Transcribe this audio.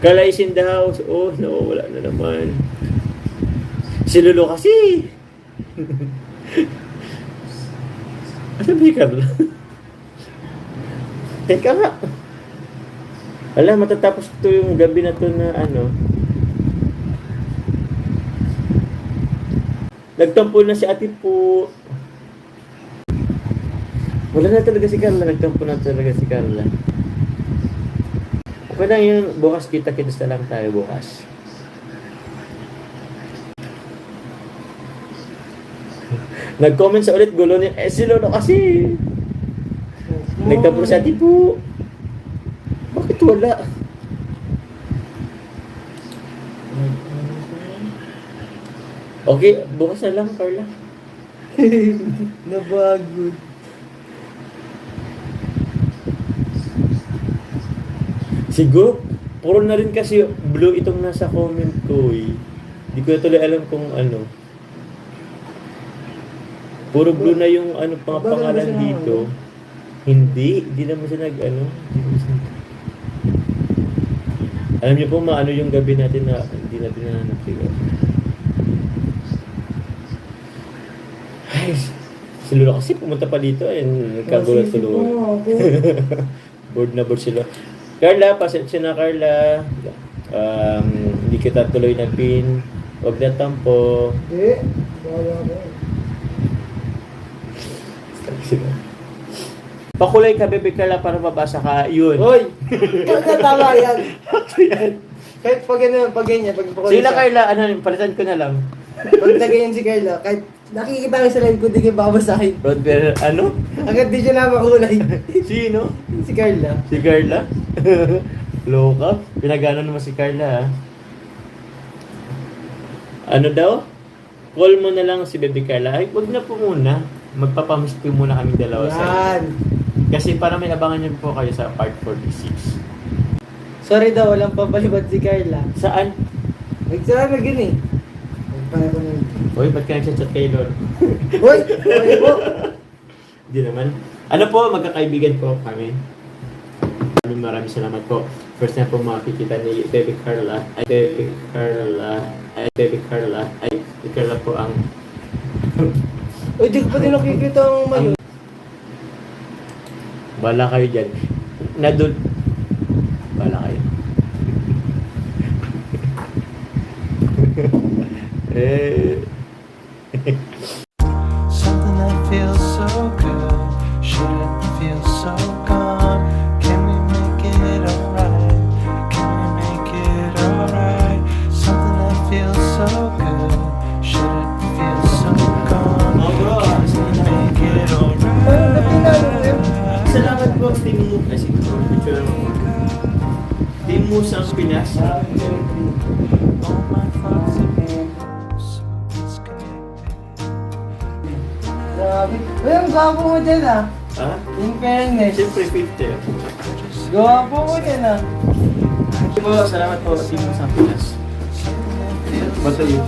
Carla is in the house. Oh no, wala na naman. Si Lolo kasi. Asan ba si Carla? Teka nga. Wala, matatapos ito yung gabi na to na ano. Nagtampo na si ate po. Wala na talaga si Carla. Nagtampo na talaga si Carla. Okay lang yun. Bukas kita-kits na lang tayo bukas. Nag-comment sa ulit. Gulo niya. Si Lolo kasi. Nagtampo na si ate po. Bakit wala? Okay, bukas na lang, Carla. Nabagod. Siguro, puro na rin kasi blue itong nasa comment ko eh. Hindi ko na tuloy alam kung ano. Puro blue na yung ano pang pangalan dito. Hindi naman siya nag-ano. Alam niyo po maano yung gabi natin na hindi natin nahanap siguro. Ay, si Lolo kasi pumunta pa dito eh. Nagkagulat sa Lolo. Bored na bored sila. Carla, pasensya na Carla. Hindi kita tuloy na pin. Huwag na tampo. Eh, bawa ko. Pakulay ka, bebe Carla, para mabasa ka. Yun. Hoy! Tama yan. Kahit pag ganyan, pag Sila Carla, ano, palitan ko na lang. Pag ganyan si Carla, kahit nakikita ko sa line ko, di kayo babasahin. Rodber, ano? Agad di siya na makulay. Sino? Si Carla. Si Carla? Loka? Pinagano naman si Carla, ha? Ano daw? Call mo na lang si Baby Carla. Ay, wag na po muna. Magpapamiss po muna kami dalawa sa Yan. kasi para may abangan niyo po kayo sa part 46. Sorry daw, walang pabalibad si Carla. Saan? Nagsabi na gini. Nagpala ko na yun. Uy, ba't ka nag-chat kay Lord? Hoy! Hoy po! Hindi naman. Ano po, magkakaibigan po kami. Maraming salamat po. First na po makikita ni Baby Carla. Baby Carla po ang... Uy, di ko pa din nakikita ang mayo. Bala kayo dyan. Nadul... Bala kayo. Something that feels so good shouldn't feel so gone. Can we make it alright? Can we make it alright? Something that feels so good shouldn't feel so gone. Can we make it alright? Salamat po, Team Mo. Kasi picture mo. Team Mo sa Pinas. All my thoughts are so disconnected. Grabe. Uy, ang gwapo mo dyan ah. Ha? In fairness. Siyempre, 50. Gwapo mo dyan ah. Salamat po, Team Mo sa Pinas. Basta yun.